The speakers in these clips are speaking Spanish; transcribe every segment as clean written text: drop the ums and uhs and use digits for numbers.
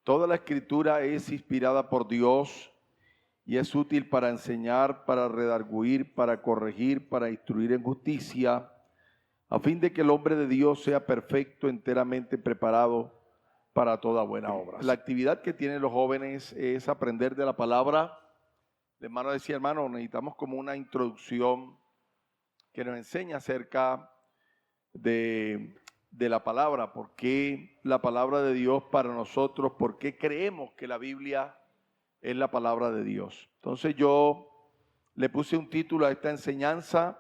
Toda la escritura es inspirada por Dios y es útil para enseñar, para redarguir, para corregir, para instruir en justicia, a fin de que el hombre de Dios sea perfecto, enteramente preparado para toda buena obra. La actividad que tienen los jóvenes es aprender de la palabra. El hermano decía, hermano, necesitamos como una introducción que nos enseñe acerca de la palabra, por qué la palabra de Dios para nosotros, por qué creemos que la Biblia es la palabra de Dios. Entonces yo le puse un título a esta enseñanza: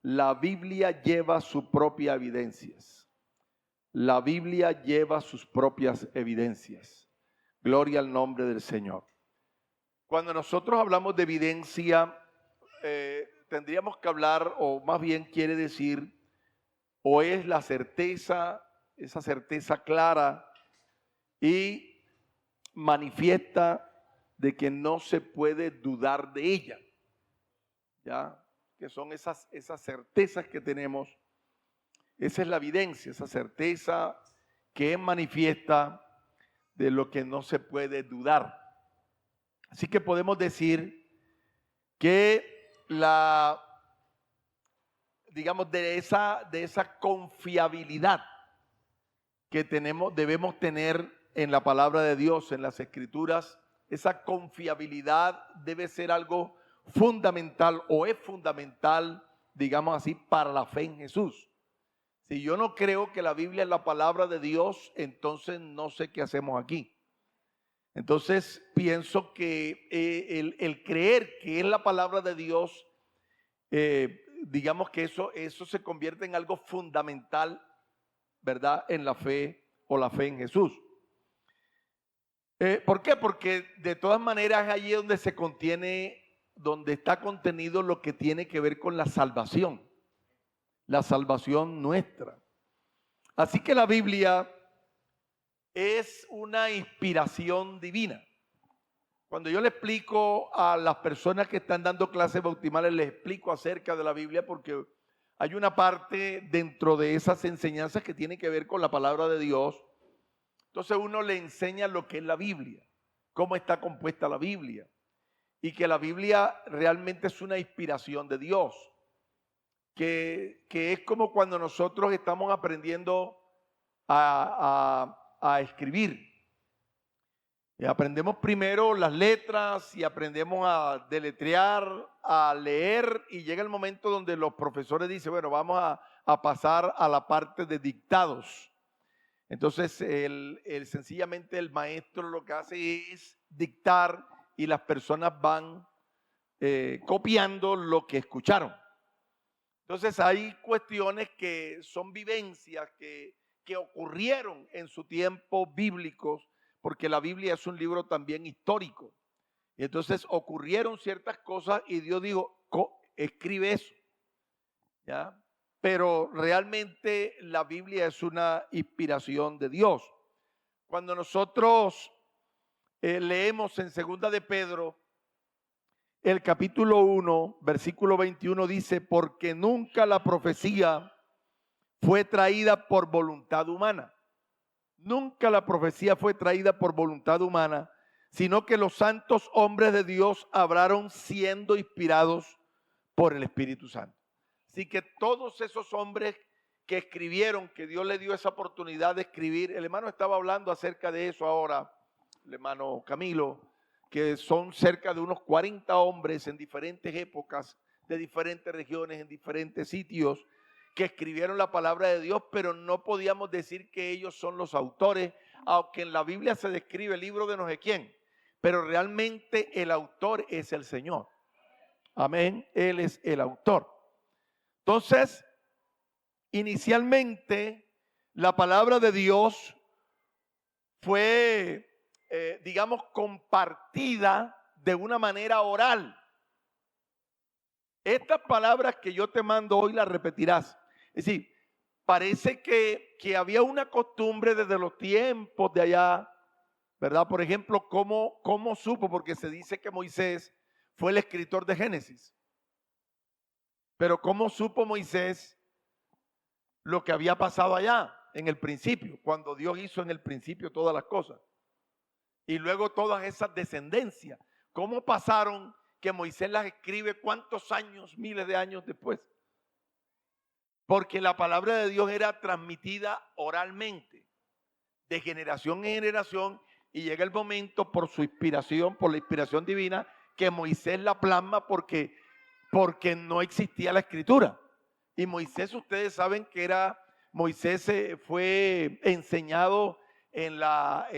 la Biblia lleva sus propias evidencias. La Biblia lleva sus propias evidencias. Gloria al nombre del Señor. Cuando nosotros hablamos de evidencia, tendríamos que hablar, o más bien quiere decir, o es la certeza, esa certeza clara y manifiesta de que no se puede dudar de ella, ¿ya? Que son esas certezas que tenemos. Esa es la evidencia, esa certeza que es manifiesta de lo que no se puede dudar. Así que podemos decir que digamos, de esa confiabilidad que debemos tener en la palabra de Dios, en las Escrituras, esa confiabilidad debe ser algo fundamental, o es fundamental, digamos así, para la fe en Jesús. Si yo no creo que la Biblia es la palabra de Dios, entonces no sé qué hacemos aquí. Entonces pienso que el creer que es la palabra de Dios, digamos que eso se convierte en algo fundamental, ¿verdad? En la fe, o la fe en Jesús. ¿Por qué? Porque de todas maneras es allí donde está contenido lo que tiene que ver con la salvación nuestra. Así que la Biblia es una inspiración divina. Cuando yo le explico a las personas que están dando clases bautismales, les explico acerca de la Biblia, porque hay una parte dentro de esas enseñanzas que tiene que ver con la palabra de Dios. Entonces uno le enseña lo que es la Biblia, cómo está compuesta la Biblia, y que la Biblia realmente es una inspiración de Dios, que es como cuando nosotros estamos aprendiendo a escribir. Aprendemos primero las letras y aprendemos a deletrear, a leer, y llega el momento donde los profesores dicen, bueno, vamos a pasar a la parte de dictados. Entonces, sencillamente el maestro lo que hace es dictar y las personas van copiando lo que escucharon. Entonces, hay cuestiones que son vivencias que ocurrieron en su tiempo bíblicos, porque la Biblia es un libro también histórico. Y entonces ocurrieron ciertas cosas y Dios dijo, escribe eso, ¿ya? Pero realmente la Biblia es una inspiración de Dios. Cuando nosotros leemos en 2 de Pedro, el capítulo 1, versículo 21 dice, porque nunca la profecía fue traída por voluntad humana. Nunca la profecía fue traída por voluntad humana, sino que los santos hombres de Dios hablaron siendo inspirados por el Espíritu Santo. Así que todos esos hombres que escribieron, que Dios les dio esa oportunidad de escribir, el hermano estaba hablando acerca de eso ahora, el hermano Camilo, que son cerca de unos 40 hombres en diferentes épocas, de diferentes regiones, en diferentes sitios, que escribieron la palabra de Dios, pero no podíamos decir que ellos son los autores, aunque en la Biblia se describe el libro de no sé quién, pero realmente el autor es el Señor. Amén, Él es el autor. Entonces, inicialmente la palabra de Dios fue, digamos, compartida de una manera oral. Estas palabras que yo te mando hoy las repetirás. Es decir, parece que había una costumbre desde los tiempos de allá, ¿verdad? Por ejemplo, ¿cómo supo? Porque se dice que Moisés fue el escritor de Génesis. Pero ¿cómo supo Moisés lo que había pasado allá en el principio, cuando Dios hizo en el principio todas las cosas? Y luego todas esas descendencias. ¿Cómo pasaron que Moisés las escribe cuántos años, miles de años después? Porque la palabra de Dios era transmitida oralmente, de generación en generación, y llega el momento por su inspiración, por la inspiración divina, que Moisés la plasma porque no existía la escritura. Y Moisés, ustedes saben que Moisés fue enseñado en la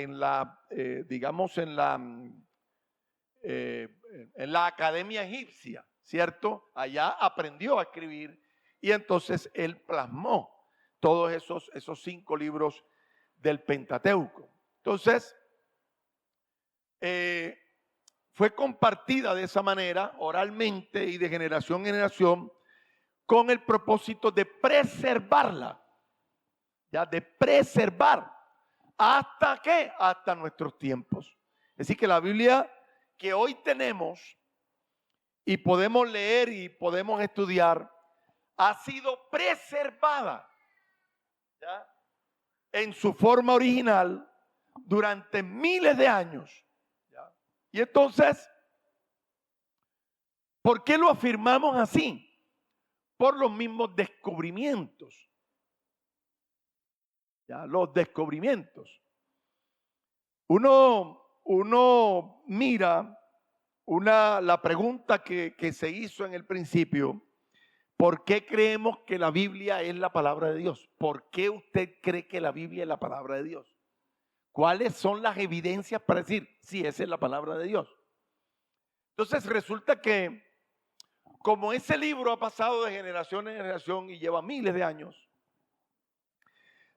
academia egipcia, ¿cierto? Allá aprendió a escribir y entonces él plasmó todos esos 5 libros del Pentateuco. Entonces, fue compartida de esa manera, oralmente y de generación en generación, con el propósito de preservarla, ya de preservar. ¿Hasta qué? Hasta nuestros tiempos. Es decir, que la Biblia que hoy tenemos y podemos leer y podemos estudiar, ha sido preservada, ¿ya?, en su forma original durante miles de años. ¿Ya? Y entonces, ¿por qué lo afirmamos así? Por los mismos descubrimientos. ¿Ya? Los descubrimientos. Uno mira la pregunta que se hizo en el principio: ¿por qué creemos que la Biblia es la palabra de Dios? ¿Por qué usted cree que la Biblia es la palabra de Dios? ¿Cuáles son las evidencias para decir si esa es la palabra de Dios? Entonces resulta que, como ese libro ha pasado de generación en generación y lleva miles de años,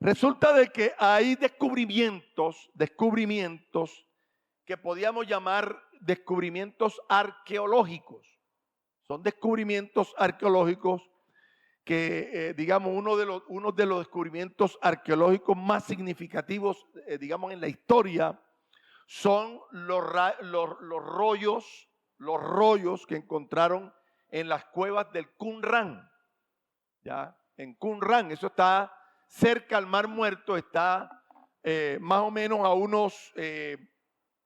resulta de que hay descubrimientos que podíamos llamar descubrimientos arqueológicos. Son descubrimientos arqueológicos que, digamos, uno de los descubrimientos arqueológicos más significativos, digamos, en la historia, son los rollos que encontraron en las cuevas del Qumran. ¿Ya? En Qumran, eso está cerca al Mar Muerto, está más o menos a unos,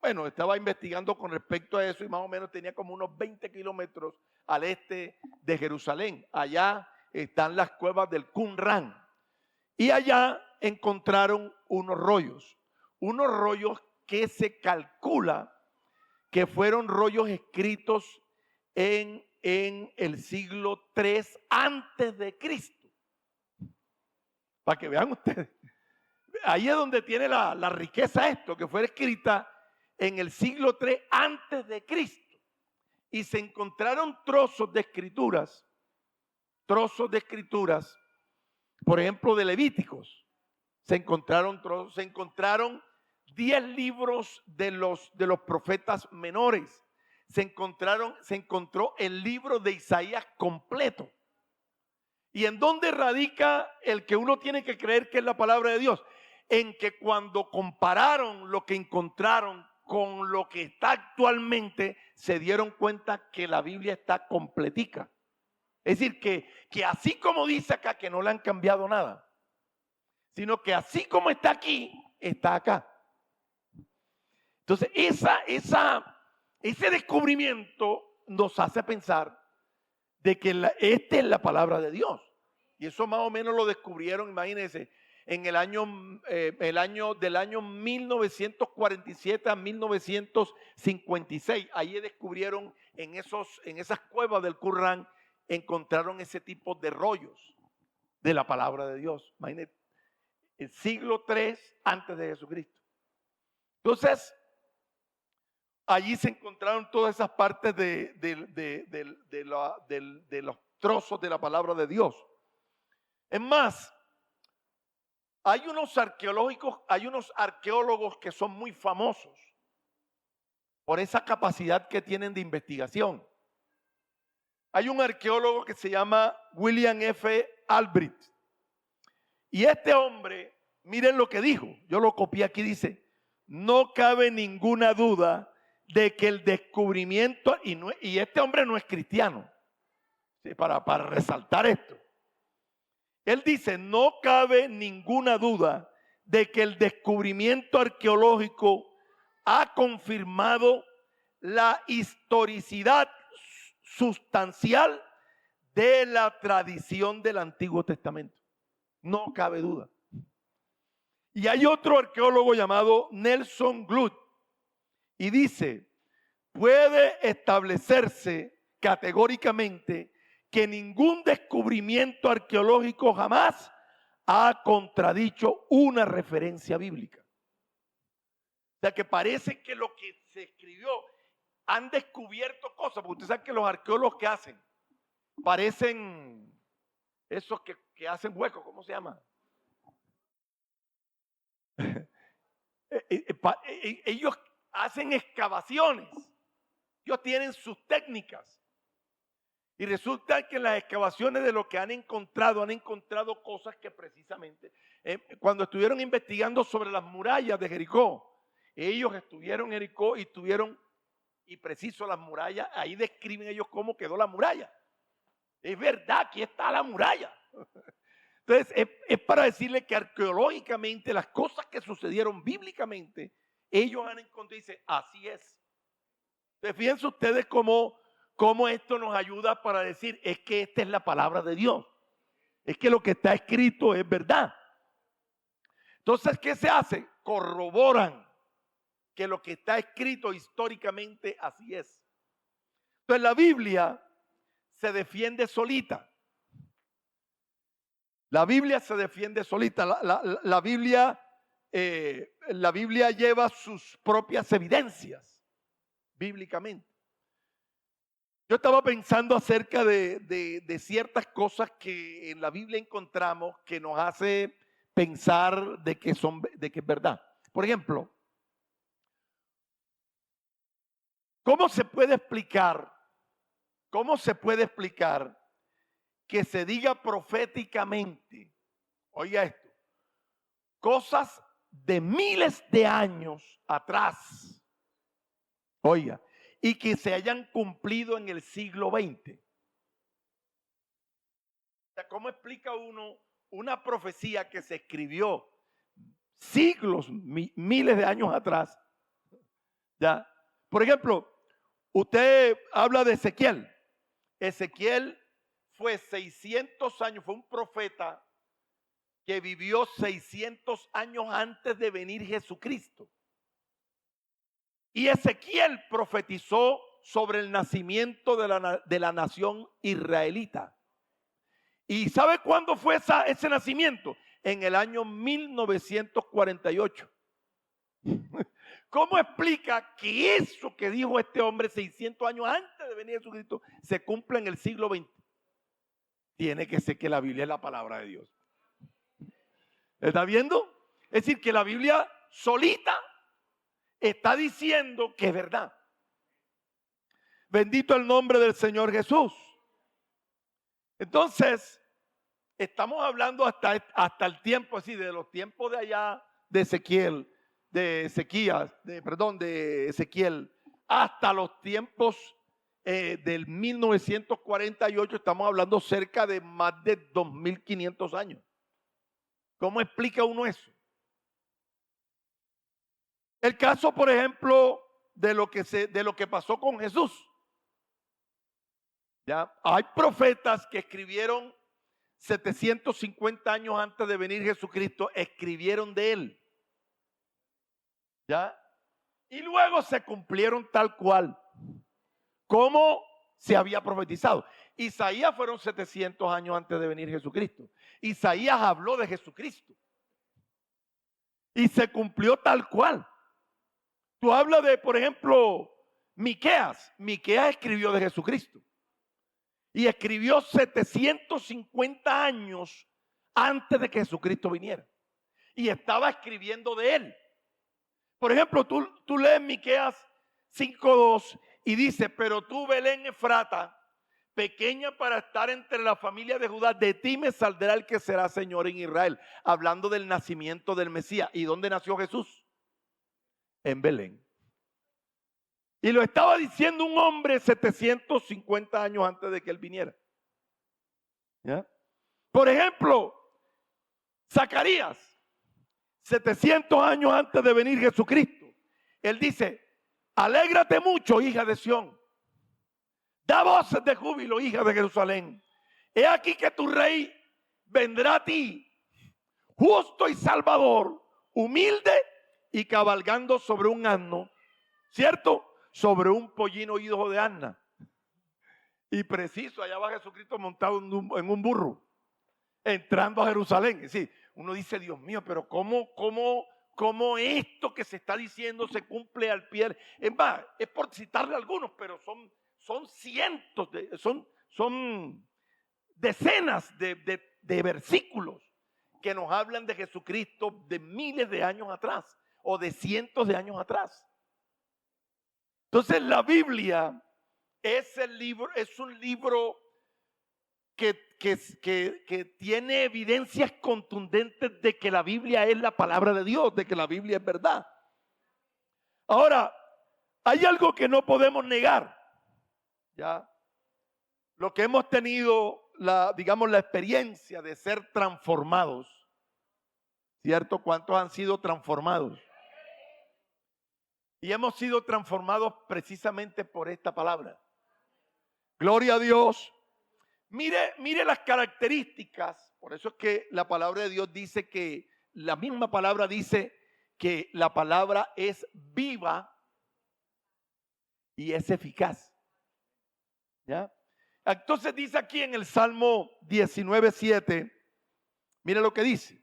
estaba investigando con respecto a eso y más o menos tenía como unos 20 kilómetros al este de Jerusalén. Allá están las cuevas del Qumran. Y allá encontraron unos rollos que se calcula que fueron rollos escritos en el siglo III antes de Cristo. Para que vean ustedes. Ahí es donde tiene la riqueza esto, que fue escrita en el siglo III antes de Cristo. Y se encontraron trozos de escrituras, por ejemplo, de Levíticos. Se encontraron 10 libros de los profetas menores. Se encontró el libro de Isaías completo. ¿Y en dónde radica el que uno tiene que creer que es la palabra de Dios? En que cuando compararon lo que encontraron con lo que está actualmente, se dieron cuenta que la Biblia está completica. Es decir, que así como dice acá, que no le han cambiado nada, sino que así como está aquí, está acá. Entonces, ese descubrimiento nos hace pensar de que esta es la palabra de Dios. Y eso más o menos lo descubrieron, imagínense, en del año 1947 a 1956. Ahí descubrieron en esas cuevas del Qumran, encontraron ese tipo de rollos de la palabra de Dios. Imagínense, el siglo III antes de Jesucristo. Entonces, allí se encontraron todas esas partes de los trozos de la palabra de Dios. Es más, hay unos arqueólogos que son muy famosos por esa capacidad que tienen de investigación. Hay un arqueólogo que se llama William F. Albright. Y este hombre, miren lo que dijo, yo lo copié aquí, dice: no cabe ninguna duda de que el descubrimiento, y este hombre no es cristiano, ¿sí? para resaltar esto. Él dice: no cabe ninguna duda de que el descubrimiento arqueológico ha confirmado la historicidad sustancial de la tradición del Antiguo Testamento. No cabe duda. Y hay otro arqueólogo llamado Nelson Gluck y dice, puede establecerse categóricamente que ningún descubrimiento arqueológico jamás ha contradicho una referencia bíblica. O sea que parece que lo que se escribió, han descubierto cosas, porque usted sabe que los arqueólogos que hacen, parecen esos que hacen huecos, ¿cómo se llama? Ellos hacen excavaciones, ellos tienen sus técnicas. Y resulta que en las excavaciones de lo que han encontrado cosas que precisamente, cuando estuvieron investigando sobre las murallas de Jericó, ellos estuvieron en Jericó y preciso las murallas, ahí describen ellos cómo quedó la muralla. Es verdad, aquí está la muralla. Entonces, es para decirle que arqueológicamente las cosas que sucedieron bíblicamente, ellos han encontrado y dicen, así es. Entonces, fíjense ustedes cómo esto nos ayuda para decir, es que esta es la palabra de Dios. Es que lo que está escrito es verdad. Entonces, ¿qué se hace? Corroboran que lo que está escrito históricamente así es. Entonces, la Biblia se defiende solita. La Biblia se defiende solita. La Biblia lleva sus propias evidencias bíblicamente. Yo estaba pensando acerca de ciertas cosas que en la Biblia encontramos que nos hace pensar de que es verdad. Por ejemplo, ¿cómo se puede explicar que se diga proféticamente, oiga esto, cosas de miles de años atrás, oiga, y que se hayan cumplido en el siglo XX? O sea, ¿cómo explica uno una profecía que se escribió siglos, miles de años atrás? ¿Ya? Por ejemplo, usted habla de Ezequiel. Ezequiel fue 600 años, fue un profeta que vivió 600 años antes de venir Jesucristo. Y Ezequiel profetizó sobre el nacimiento de la nación israelita. ¿Y sabe cuándo fue ese nacimiento? En el año 1948. ¿Cómo explica que eso que dijo este hombre 600 años antes de venir Jesucristo se cumple en el siglo XX? Tiene que ser que la Biblia es la palabra de Dios. ¿Está viendo? Es decir, que la Biblia solita está diciendo que es verdad. Bendito el nombre del Señor Jesús. Entonces, estamos hablando hasta el tiempo, así, de los tiempos de allá de Ezequiel, de Ezequiel, hasta los tiempos del 1948, estamos hablando cerca de más de 2500 años. ¿Cómo explica uno eso? El caso, por ejemplo, de lo que pasó con Jesús. ¿Ya? Hay profetas que escribieron 750 años antes de venir Jesucristo, escribieron de él. ¿Ya? Y luego se cumplieron tal cual, como se había profetizado. Isaías fueron 700 años antes de venir Jesucristo. Isaías habló de Jesucristo. Y se cumplió tal cual. Tú hablas de, por ejemplo, Miqueas. Miqueas escribió de Jesucristo. Y escribió 750 años antes de que Jesucristo viniera. Y estaba escribiendo de él. Por ejemplo, tú lees Miqueas 5:2 y dice, pero tú, Belén Efrata, pequeña para estar entre la familia de Judá, de ti me saldrá el que será Señor en Israel. Hablando del nacimiento del Mesías. ¿Y dónde nació Jesús? En Belén. Y lo estaba diciendo un hombre 750 años antes de que él viniera. ¿Ya? Por ejemplo, Zacarías, 700 años antes de venir Jesucristo, Él dice, alégrate mucho, hija de Sión. Da voces de júbilo, hija de Jerusalén. He aquí que tu rey vendrá a ti, justo y salvador, humilde y cabalgando sobre un asno, ¿cierto? Sobre un pollino hijo de asna. Y preciso, allá va Jesucristo montado en un burro, entrando a Jerusalén. Es decir, uno dice, Dios mío, pero ¿cómo esto que se está diciendo se cumple al pie? Es más, es por citarle algunos, pero son cientos, son decenas de versículos que nos hablan de Jesucristo de miles de años atrás o de cientos de años atrás. Entonces la Biblia es un libro que tiene evidencias contundentes de que la Biblia es la palabra de Dios, de que la Biblia es verdad. Ahora, hay algo que no podemos negar, ¿ya? Lo que hemos tenido, la experiencia de ser transformados, ¿cierto? ¿Cuántos han sido transformados? Y hemos sido transformados precisamente por esta palabra. Gloria a Dios. Mire las características. Por eso es que la palabra de Dios dice que, la misma palabra dice que la palabra es viva y es eficaz. ¿Ya? Entonces dice aquí en el Salmo 19:7, mire lo que dice.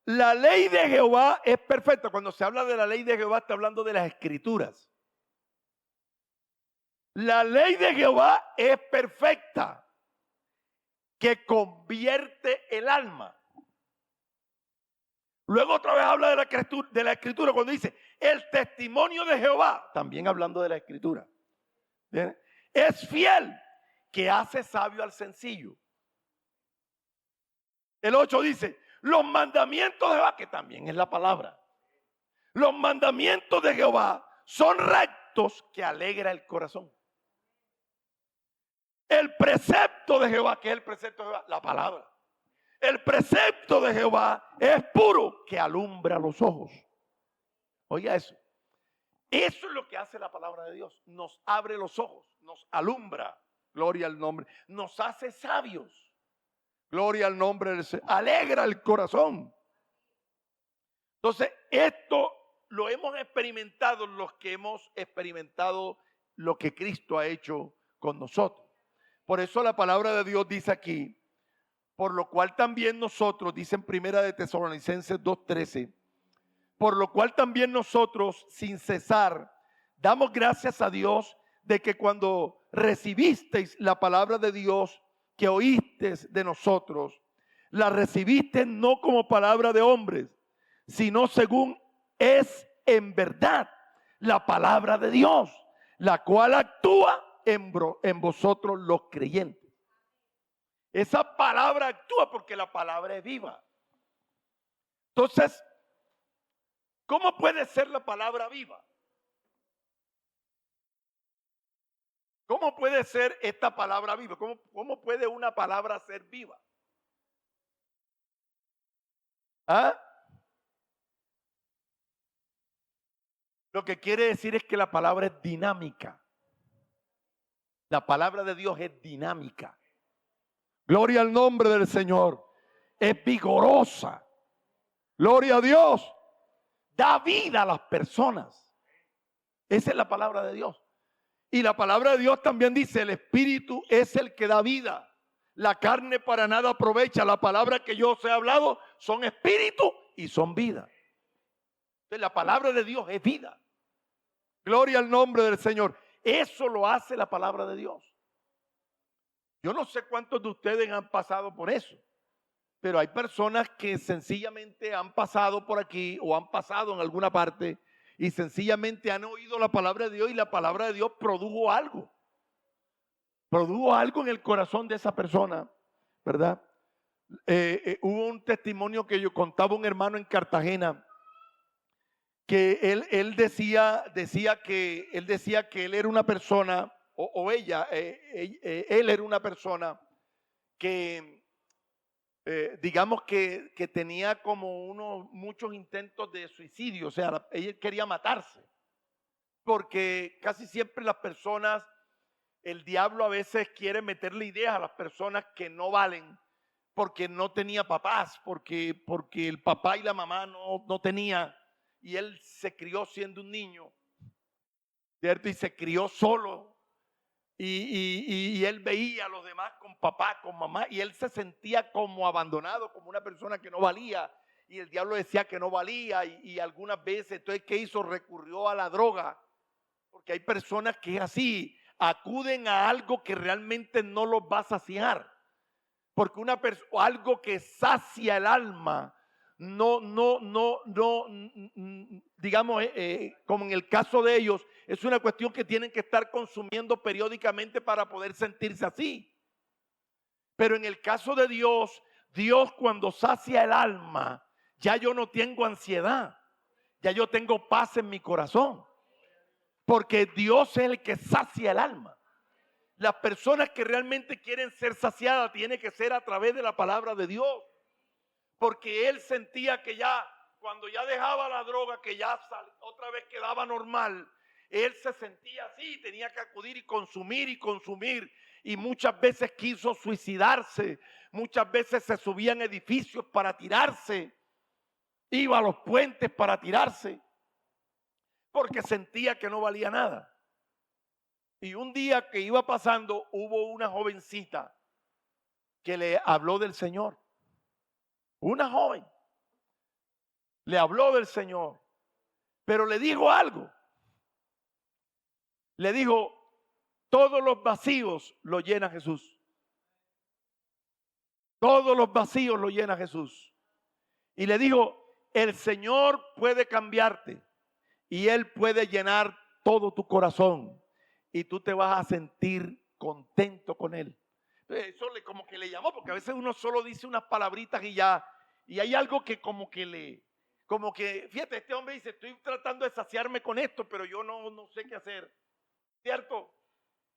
La ley de Jehová es perfecta. Cuando se habla de la ley de Jehová, está hablando de las escrituras. La ley de Jehová es perfecta, que convierte el alma. Luego otra vez habla de la escritura cuando dice el testimonio de Jehová, también hablando de la escritura. ¿Bien? Es fiel, que hace sabio al sencillo. El 8 dice, los mandamientos de Jehová, que también es la palabra. Los mandamientos de Jehová son rectos, que alegra el corazón. El precepto de Jehová, que es el precepto de Jehová, la palabra. El precepto de Jehová es puro, que alumbra los ojos. Oiga eso. Eso es lo que hace la palabra de Dios. Nos abre los ojos, nos alumbra. Gloria al nombre. Nos hace sabios. Gloria al nombre del Señor. Alegra el corazón. Entonces, esto lo hemos experimentado los que hemos experimentado lo que Cristo ha hecho con nosotros. Por eso la palabra de Dios dice aquí, por lo cual también nosotros, dice en Primera de Tesalonicenses 2:13, por lo cual también nosotros, sin cesar, damos gracias a Dios de que cuando recibisteis la palabra de Dios que oísteis de nosotros, la recibisteis no como palabra de hombres, sino según es en verdad la palabra de Dios, la cual actúa en vosotros los creyentes. Esa palabra actúa porque la palabra es viva. Entonces, ¿cómo puede ser la palabra viva? ¿Cómo puede ser esta palabra viva? ¿Cómo puede una palabra ser viva? ¿Ah? Lo que quiere decir es que la palabra es dinámica. La palabra de Dios es dinámica. Gloria al nombre del Señor. Es vigorosa. Gloria a Dios. Da vida a las personas. Esa es la palabra de Dios. Y la palabra de Dios también dice, el Espíritu es el que da vida. La carne para nada aprovecha. La palabra que yo os he hablado son espíritu y son vida. Entonces la palabra de Dios es vida. Gloria al nombre del Señor. Eso lo hace la palabra de Dios. Yo no sé cuántos de ustedes han pasado por eso, pero hay personas que sencillamente han pasado por aquí o han pasado en alguna parte y sencillamente han oído la palabra de Dios y la palabra de Dios produjo algo. Produjo algo en el corazón de esa persona, ¿verdad? Hubo un testimonio que yo contaba un hermano en Cartagena, que él decía que él era una persona, él era una persona que digamos que tenía como muchos intentos de suicidio, o sea, ella quería matarse, porque casi siempre las personas, el diablo a veces quiere meterle ideas a las personas que no valen, porque no tenía papás, porque el papá y la mamá no tenía, y él se crió siendo un niño, ¿cierto? Y se crió solo. Y él veía a los demás con papá, con mamá, y él se sentía como abandonado, como una persona que no valía, y el diablo decía que no valía, y algunas veces, entonces, ¿qué hizo? Recurrió a la droga, porque hay personas que es así, acuden a algo que realmente no los va a saciar, porque algo que sacia el alma, digamos, como en el caso de ellos, es una cuestión que tienen que estar consumiendo periódicamente para poder sentirse así. Pero en el caso de Dios, Dios cuando sacia el alma, ya yo no tengo ansiedad, ya yo tengo paz en mi corazón, porque Dios es el que sacia el alma. Las personas que realmente quieren ser saciadas tiene que ser a través de la palabra de Dios. Porque él sentía que ya, cuando ya dejaba la droga, que ya otra vez quedaba normal, él se sentía así, tenía que acudir y consumir. Y muchas veces quiso suicidarse, muchas veces se subía en edificios para tirarse, iba a los puentes para tirarse, porque sentía que no valía nada. Y un día que iba pasando, hubo una jovencita que le habló del Señor. Una joven le habló del Señor, pero le dijo algo. Le dijo, todos los vacíos lo llena Jesús. Todos los vacíos lo llena Jesús. Y le dijo, el Señor puede cambiarte y Él puede llenar todo tu corazón y tú te vas a sentir contento con Él. Eso como que le llamó, porque a veces uno solo dice unas palabritas y ya, y hay algo que como que fíjate, este hombre dice, estoy tratando de saciarme con esto, pero yo no sé qué hacer, ¿cierto?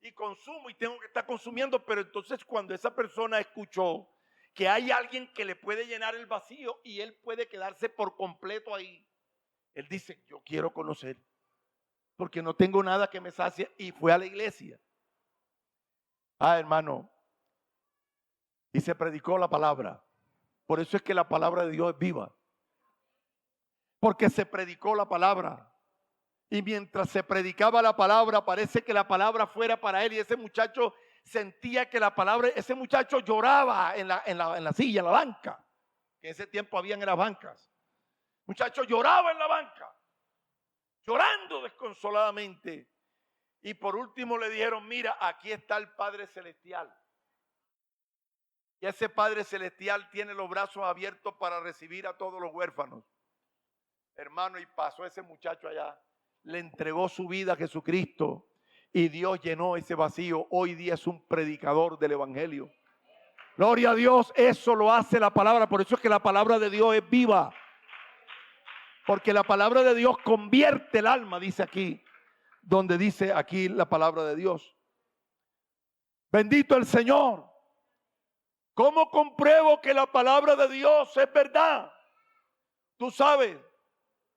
Y consumo y tengo que estar consumiendo, pero entonces cuando esa persona escuchó que hay alguien que le puede llenar el vacío y él puede quedarse por completo ahí, él dice, yo quiero conocer, porque no tengo nada que me sacie, y fue a la iglesia. Hermano, y se predicó la palabra. Por eso es que la palabra de Dios es viva. Porque se predicó la palabra. Y mientras se predicaba la palabra, parece que la palabra fuera para él. Y ese muchacho sentía que la palabra, ese muchacho lloraba en la silla, en la banca. Que en ese tiempo habían en las bancas. Muchacho lloraba en la banca, llorando desconsoladamente. Y por último le dijeron, mira, aquí está el Padre Celestial. Y ese Padre Celestial tiene los brazos abiertos para recibir a todos los huérfanos. Hermano, y pasó ese muchacho allá, le entregó su vida a Jesucristo y Dios llenó ese vacío. Hoy día es un predicador del evangelio. Gloria a Dios, eso lo hace la palabra. Por eso es que la palabra de Dios es viva. Porque la palabra de Dios convierte el alma, dice aquí, donde dice aquí la palabra de Dios. Bendito el Señor. ¿Cómo compruebo que la palabra de Dios es verdad? Tú sabes,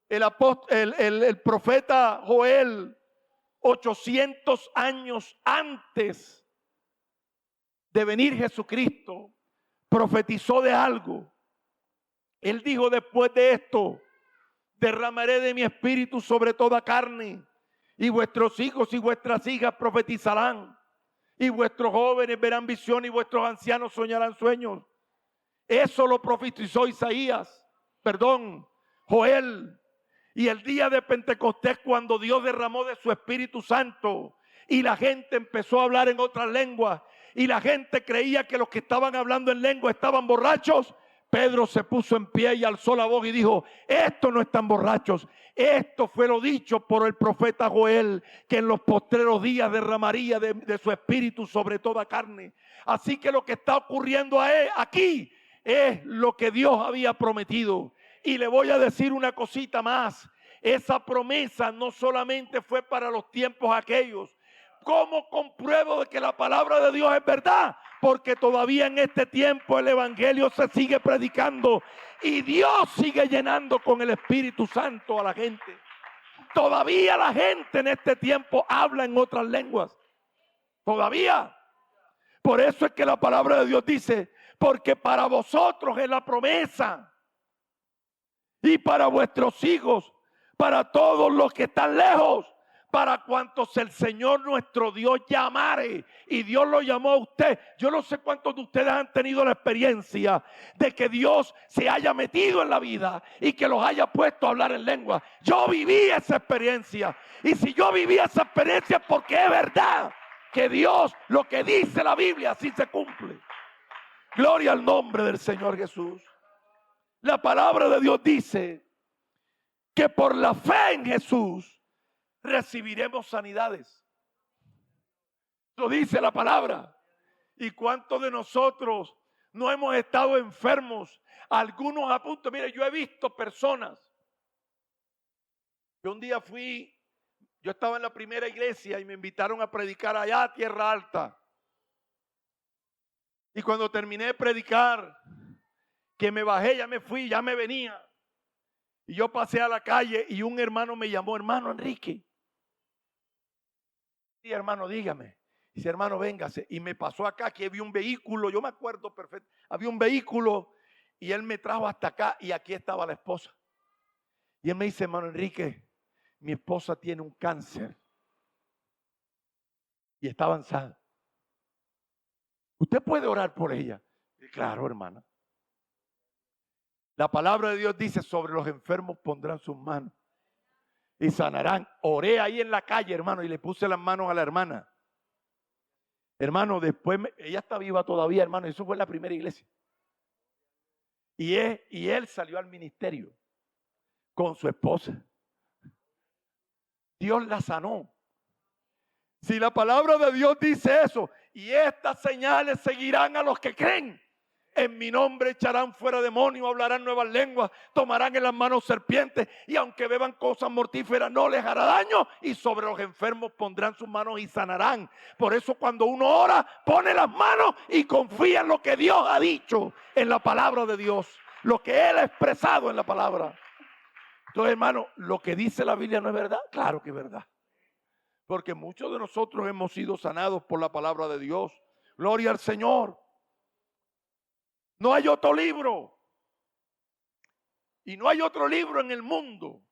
el profeta Joel, 800 años antes de venir Jesucristo, profetizó de algo. Él dijo, después de esto, derramaré de mi espíritu sobre toda carne, y vuestros hijos y vuestras hijas profetizarán, y vuestros jóvenes verán visión, y vuestros ancianos soñarán sueños. Eso lo profetizó Joel. Y el día de Pentecostés, cuando Dios derramó de su Espíritu Santo y la gente empezó a hablar en otras lenguas y la gente creía que los que estaban hablando en lengua estaban borrachos, Pedro se puso en pie y alzó la voz y dijo, estos no están borrachos. Esto fue lo dicho por el profeta Joel, que en los postreros días derramaría de su espíritu sobre toda carne. Así que lo que está ocurriendo aquí es lo que Dios había prometido. Y le voy a decir una cosita más. Esa promesa no solamente fue para los tiempos aquellos. ¿Cómo compruebo de que la palabra de Dios es verdad? porque todavía en este tiempo el evangelio se sigue predicando y Dios sigue llenando con el Espíritu Santo a la gente. Todavía la gente en este tiempo habla en otras lenguas. Todavía. Por eso es que la palabra de Dios dice, porque para vosotros es la promesa y para vuestros hijos, para todos los que están lejos, para cuantos el Señor nuestro Dios llamare. Y Dios lo llamó a usted. Yo no sé cuántos de ustedes han tenido la experiencia de que Dios se haya metido en la vida y que los haya puesto a hablar en lengua. Yo viví esa experiencia. Y si yo viví esa experiencia es porque es verdad que Dios, lo que dice la Biblia, así se cumple. Gloria al nombre del Señor Jesús. La palabra de Dios dice que por la fe en Jesús recibiremos sanidades. Lo dice la palabra. ¿Y cuántos de nosotros no hemos estado enfermos? Algunos a punto. Mire, yo he visto personas. Yo un día yo estaba en la primera iglesia y me invitaron a predicar allá a Tierra Alta. Y cuando terminé de predicar, que me bajé, ya me fui, ya me venía. Y yo pasé a la calle y un hermano me llamó, hermano Enrique. Sí, hermano, dígame. Dice, hermano, véngase. Y me pasó acá que había un vehículo, yo me acuerdo perfecto, había un vehículo y él me trajo hasta acá y aquí estaba la esposa. Y él me dice, hermano Enrique, mi esposa tiene un cáncer y está avanzada. ¿Usted puede orar por ella? Y claro, hermana. La palabra de Dios dice, sobre los enfermos pondrán sus manos y sanarán. Oré ahí en la calle, hermano, y le puse las manos a la hermana. Hermano, después, ella está viva todavía, hermano, eso fue en la primera iglesia. Y él salió al ministerio con su esposa. Dios la sanó. Si la palabra de Dios dice eso, y estas señales seguirán a los que creen. En mi nombre echarán fuera demonios, hablarán nuevas lenguas, tomarán en las manos serpientes y aunque beban cosas mortíferas no les hará daño y sobre los enfermos pondrán sus manos y sanarán. Por eso cuando uno ora, pone las manos y confía en lo que Dios ha dicho en la palabra de Dios, lo que Él ha expresado en la palabra. Entonces, hermano, lo que dice la Biblia no es verdad, claro que es verdad. Porque muchos de nosotros hemos sido sanados por la palabra de Dios. Gloria al Señor. No hay otro libro. Y no hay otro libro en el mundo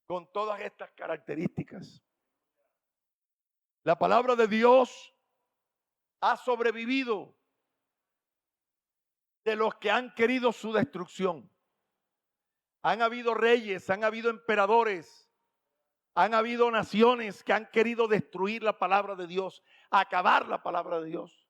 con todas estas características. La palabra de Dios ha sobrevivido de los que han querido su destrucción. Han habido reyes, han habido emperadores, han habido naciones que han querido destruir la palabra de Dios, acabar la palabra de Dios.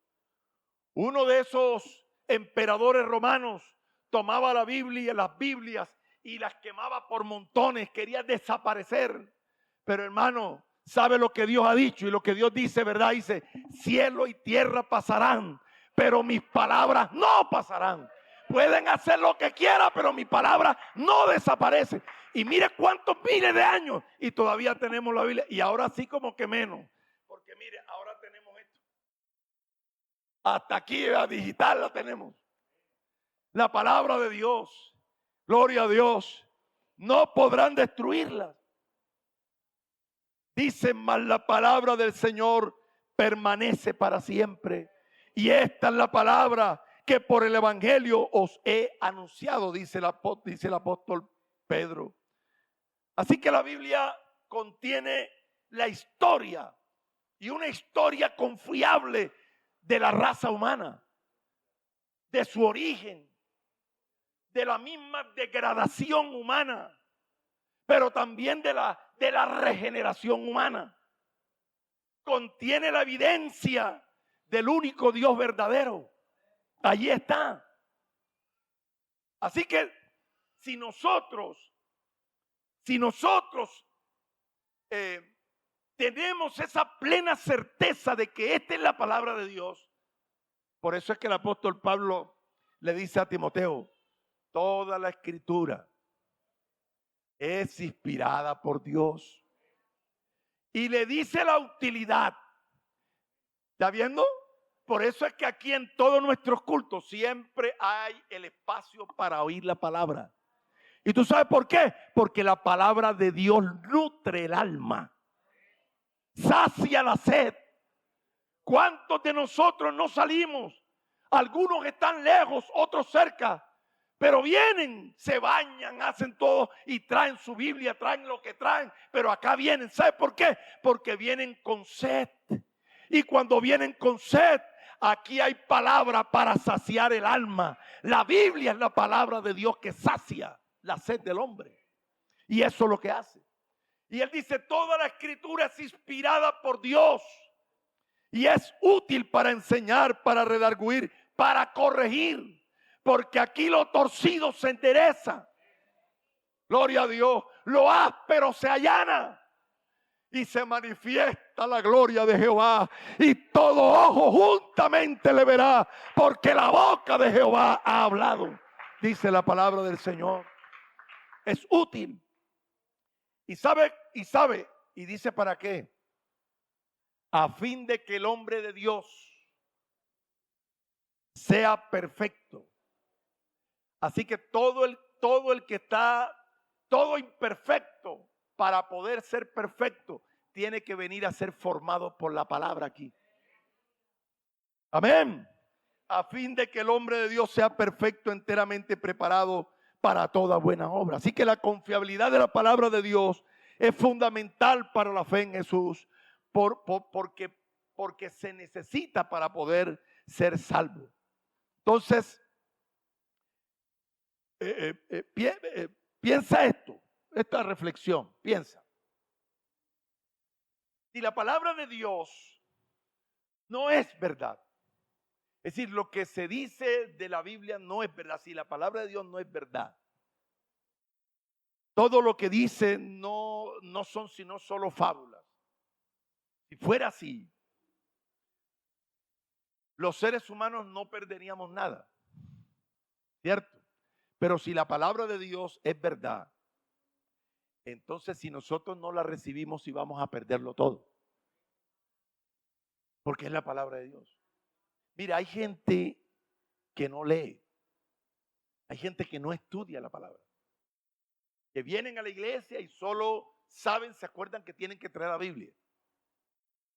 Uno de esos emperadores romanos tomaba la Biblia, las Biblias y las quemaba por montones, quería desaparecer. Pero hermano, sabe lo que Dios ha dicho y lo que Dios dice, ¿verdad? Dice, cielo y tierra pasarán, pero mis palabras no pasarán. Pueden hacer lo que quieran, pero mi palabra no desaparece. Y mire cuántos miles de años y todavía tenemos la Biblia. Y ahora sí como que menos. Porque mire, ahora tenemos esto. Hasta aquí la digital la tenemos. La palabra de Dios, gloria a Dios, no podrán destruirla. Dice, mas la palabra del Señor permanece para siempre. Y esta es la palabra que por el evangelio os he anunciado, dice el apóstol Pedro. Así que la Biblia contiene la historia y una historia confiable de la raza humana, de su origen, de la misma degradación humana, pero también de la regeneración humana. Contiene la evidencia del único Dios verdadero. Allí está. Así que si nosotros tenemos esa plena certeza de que esta es la palabra de Dios, por eso es que el apóstol Pablo le dice a Timoteo, toda la escritura es inspirada por Dios. Y le dice la utilidad. ¿Está viendo? Por eso es que aquí en todos nuestros cultos siempre hay el espacio para oír la palabra. ¿Y tú sabes por qué? Porque la palabra de Dios nutre el alma, sacia la sed. ¿Cuántos de nosotros no salimos? Algunos están lejos, otros cerca, pero vienen, se bañan, hacen todo y traen su Biblia, traen lo que traen, pero acá vienen. ¿Sabe por qué? Porque vienen con sed. Y cuando vienen con sed, aquí hay palabra para saciar el alma. La Biblia es la palabra de Dios que sacia la sed del hombre. Y eso es lo que hace. Y él dice, toda la escritura es inspirada por Dios y es útil para enseñar, para redarguir, para corregir, porque aquí lo torcido se endereza. Gloria a Dios. Lo áspero se allana y se manifiesta la gloria de Jehová, y todo ojo juntamente le verá, porque la boca de Jehová ha hablado, dice la palabra del Señor. Es útil. Y sabe, y dice para qué. A fin de que el hombre de Dios sea perfecto. Así que todo el que está, todo imperfecto, para poder ser perfecto, tiene que venir a ser formado por la palabra aquí. Amén. A fin de que el hombre de Dios sea perfecto, enteramente preparado para toda buena obra. Así que la confiabilidad de la palabra de Dios es fundamental para la fe en Jesús, porque se necesita para poder ser salvo. Entonces, piensa esta reflexión, piensa. Si la palabra de Dios no es verdad, es decir, lo que se dice de la Biblia no es verdad, si la palabra de Dios no es verdad, todo lo que dice no son sino solo fábulas. Si fuera así, los seres humanos no perderíamos nada, ¿cierto? Pero si la palabra de Dios es verdad, entonces si nosotros no la recibimos, sí vamos a perderlo todo. Porque es la palabra de Dios. Mira, hay gente que no lee. Hay gente que no estudia la palabra. Que vienen a la iglesia y solo saben, se acuerdan que tienen que traer la Biblia.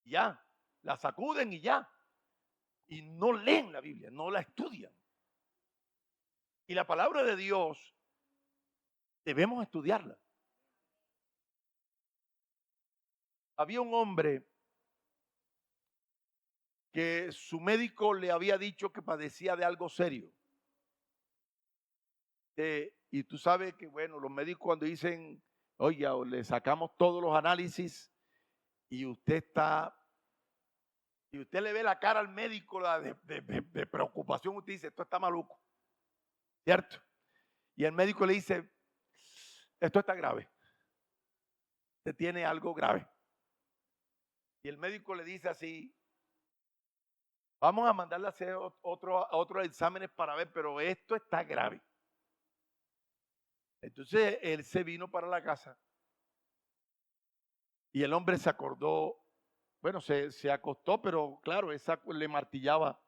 Ya, la sacuden y ya. Y no leen la Biblia, no la estudian. Y la palabra de Dios debemos estudiarla. Había un hombre que su médico le había dicho que padecía de algo serio. Y tú sabes que, bueno, los médicos cuando dicen, oye, le sacamos todos los análisis y usted le ve la cara al médico de preocupación, usted dice, esto está maluco, ¿cierto? Y el médico le dice, esto está grave, usted tiene algo grave. Y el médico le dice así, vamos a mandarle a hacer otros exámenes para ver, pero esto está grave. Entonces él se vino para la casa y el hombre se acordó, bueno, se acostó, pero claro, le martillaba,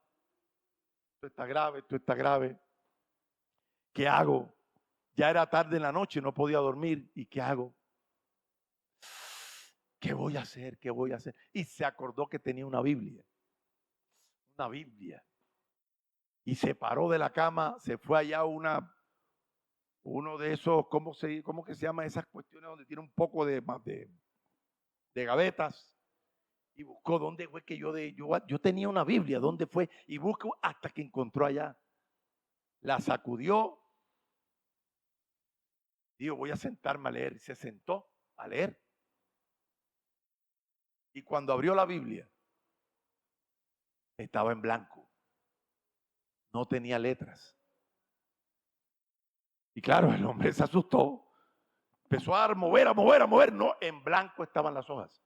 esto está grave, esto está grave. ¿Qué hago? Ya era tarde en la noche, no podía dormir. ¿Y qué hago? ¿Qué voy a hacer? ¿Qué voy a hacer? Y se acordó que tenía una Biblia. Una Biblia. Y se paró de la cama, se fue allá uno de esos, ¿cómo que se llama esas cuestiones donde tiene un poco de gavetas? Y buscó dónde fue que yo tenía una Biblia, dónde fue, y buscó hasta que encontró allá. La sacudió, dijo, voy a sentarme a leer, y se sentó a leer. Y cuando abrió la Biblia, estaba en blanco, no tenía letras. Y claro, el hombre se asustó, empezó a mover, no, en blanco estaban las hojas.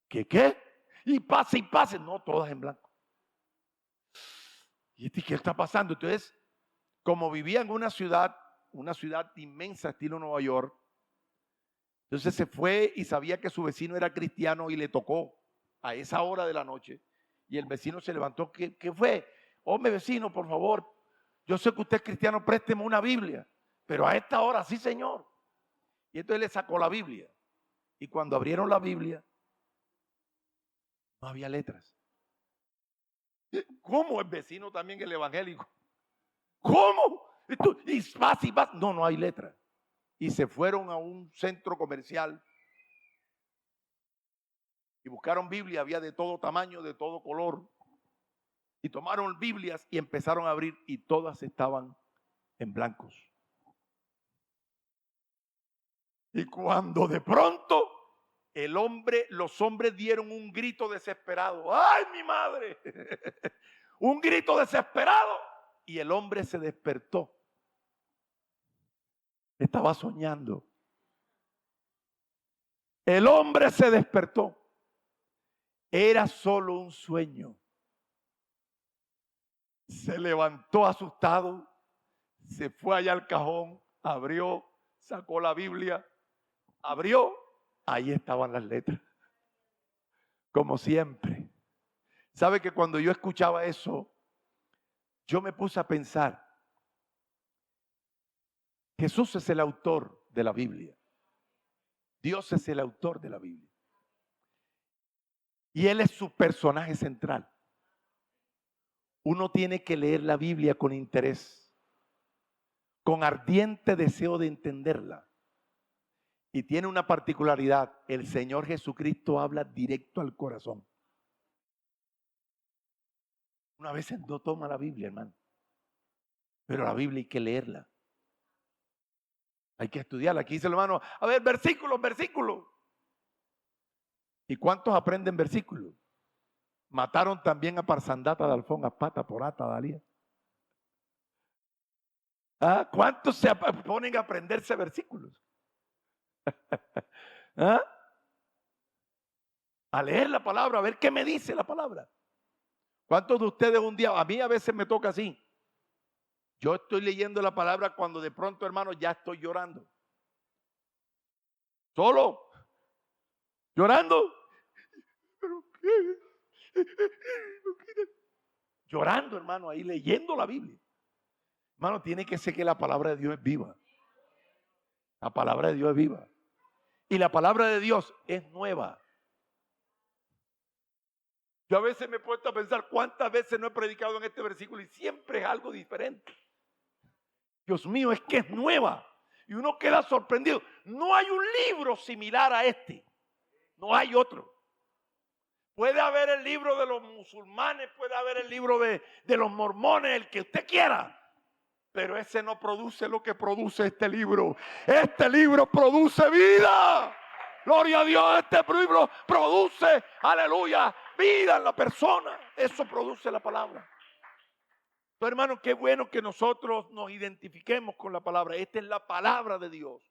¿Qué? Y pase, no, todas en blanco. ¿Y qué está pasando? Entonces, como vivía en una ciudad inmensa estilo Nueva York, entonces se fue y sabía que su vecino era cristiano y le tocó a esa hora de la noche Y el vecino se levantó. ¿Qué fue? Hombre, vecino, por favor, yo sé que usted es cristiano, présteme una Biblia. Pero a esta hora, sí, señor. Y entonces le sacó la Biblia. Y cuando abrieron la Biblia, no había letras. ¿Cómo? El vecino también, el evangélico. ¿Cómo? Y vas y vas. No, no hay letra. Y se fueron a un centro comercial y buscaron Biblia. Había de todo tamaño, de todo color. Y tomaron Biblias y empezaron a abrir y todas estaban en blancos. Y cuando de pronto los hombres dieron un grito desesperado. ¡Ay, mi madre! Un grito desesperado. Y el hombre se despertó. Estaba soñando. El hombre se despertó. Era solo un sueño. Se levantó asustado. Se fue allá al cajón. Abrió. Sacó la Biblia. Abrió. Ahí estaban las letras. Como siempre. ¿Sabe que cuando yo escuchaba eso, yo me puse a pensar? Jesús es el autor de la Biblia. Dios es el autor de la Biblia. Y Él es su personaje central. Uno tiene que leer la Biblia con interés, con ardiente deseo de entenderla. Y tiene una particularidad: el Señor Jesucristo habla directo al corazón. Una vez no toma la Biblia, hermano. Pero la Biblia hay que leerla. Hay que estudiarla. Aquí dice el hermano, a ver, versículos. ¿Y cuántos aprenden versículos? Mataron también a Parsandata de Alfón, a Pata, Porata, Dalía. ¿Ah? ¿Cuántos se ponen a aprenderse versículos? ¿Ah? A leer la palabra, a ver qué me dice la palabra. ¿Cuántos de ustedes un día, a mí a veces me toca así? Yo estoy leyendo la palabra cuando de pronto, hermano, ya estoy llorando. Solo. Llorando. ¿Pero qué? Llorando, hermano, ahí leyendo la Biblia. Hermano, tiene que ser que la palabra de Dios es viva. La palabra de Dios es viva. Y la palabra de Dios es nueva. Yo a veces me he puesto a pensar cuántas veces no he predicado en este versículo y siempre es algo diferente. Dios mío, es que es nueva. Y uno queda sorprendido. No hay un libro similar a este. No hay otro. Puede haber el libro de los musulmanes, puede haber el libro de los mormones, el que usted quiera. Pero ese no produce lo que produce este libro. Este libro produce vida. Gloria a Dios, este libro produce, aleluya, vida en la persona. Eso produce la palabra. Entonces, hermano, qué bueno que nosotros nos identifiquemos con la palabra. Esta es la palabra de Dios.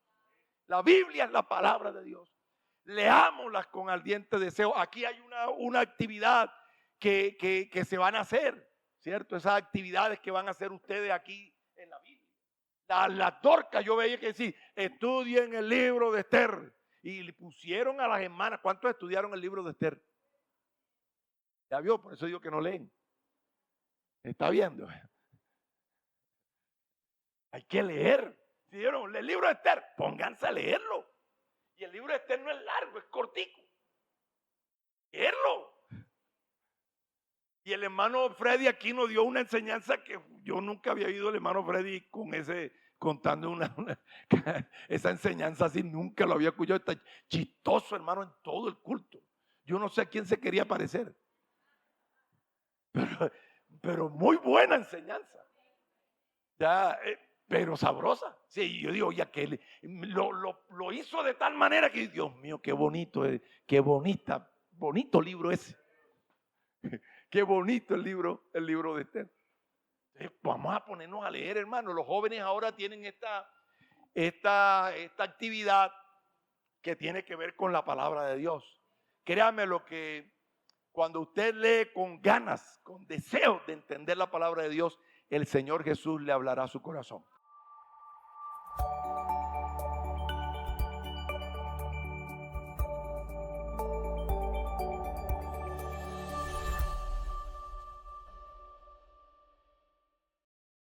La Biblia es la palabra de Dios. Leámoslas con ardiente deseo. Aquí hay una actividad que se van a hacer, ¿cierto? Esas actividades que van a hacer ustedes aquí en la Biblia. La torca, yo veía que decía, estudien el libro de Esther. Y le pusieron a las hermanas, ¿cuántos estudiaron el libro de Esther? Ya vio, por eso digo que no leen. ¿Está viendo? Hay que leer. ¿Vieron? El libro de Esther, pónganse a leerlo. Y el libro de Esther no es largo, es cortico. Leerlo. Y el hermano Freddy aquí nos dio una enseñanza que yo nunca había oído el hermano Freddy contando esa enseñanza así, nunca lo había escuchado. Está chistoso, hermano, en todo el culto. Yo no sé a quién se quería parecer. Pero muy buena enseñanza. Ya, pero sabrosa. Sí, yo digo, ya que lo hizo de tal manera que, Dios mío, qué bonito, qué bonito libro ese. Qué bonito el libro de Esther. Vamos a ponernos a leer, hermano. Los jóvenes ahora tienen esta actividad que tiene que ver con la palabra de Dios. Créame lo que cuando usted lee con ganas, con deseo de entender la palabra de Dios, el Señor Jesús le hablará a su corazón.